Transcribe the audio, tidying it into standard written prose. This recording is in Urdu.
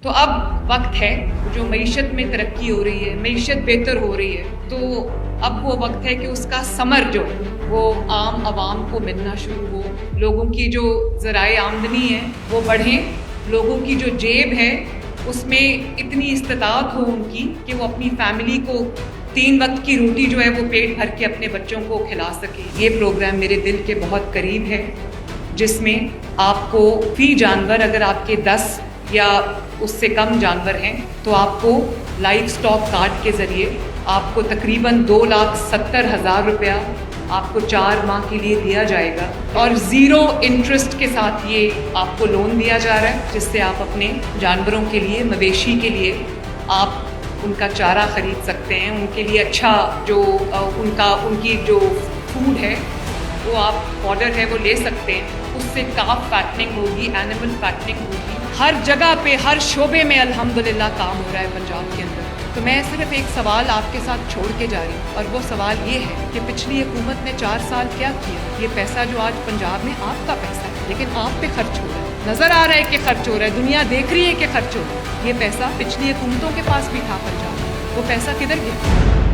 تو اب وقت ہے جو معیشت میں ترقی ہو رہی ہے, معیشت بہتر ہو رہی ہے, تو اب وہ وقت ہے کہ اس کا ثمر جو وہ عام عوام کو ملنا شروع ہو, لوگوں کی جو ذرائع آمدنی ہے وہ بڑھیں, لوگوں کی جو جیب ہے اس میں اتنی استطاعت ہو ان کی کہ وہ اپنی فیملی کو 3 وقت کی روٹی جو ہے وہ پیٹ بھر کے اپنے بچوں کو کھلا سکے. یہ پروگرام میرے دل کے بہت قریب ہے, جس میں آپ کو فی جانور, اگر آپ کے 10 یا اس سے کم جانور ہیں تو آپ کو لائف سٹاک کارڈ کے ذریعے آپ کو تقریباً 2,70,000 روپیہ آپ کو 4 ماہ کے لیے دیا جائے گا, اور 0 انٹرسٹ کے ساتھ یہ آپ کو لون دیا جا رہا ہے, جس سے آپ اپنے جانوروں کے لیے, مویشی کے لیے آپ ان کا چارہ خرید سکتے ہیں, ان کے لیے اچھا جو ان کی جو فوڈ ہے وہ آپ پاؤڈر ہے وہ لے سکتے ہیں. اس سے کاف فیٹنگ ہوگی, اینیمل فیٹنگ ہوگی, ہر جگہ پہ ہر شعبے میں الحمدللہ کام ہو رہا ہے پنجاب کے اندر. تو میں صرف ایک سوال آپ کے ساتھ چھوڑ کے جا رہی ہوں, اور وہ سوال یہ ہے کہ پچھلی حکومت نے 4 سال کیا کیا؟ یہ پیسہ جو آج پنجاب میں آپ کا پیسہ ہے, لیکن آپ پہ خرچ ہو رہا ہے, نظر آ رہا ہے کہ خرچ ہو رہا ہے, دنیا دیکھ رہی ہے کہ خرچ ہو رہا ہے. یہ پیسہ پچھلی حکومتوں کے پاس بھی تھا پنجاب, وہ پیسہ کدھر گیا؟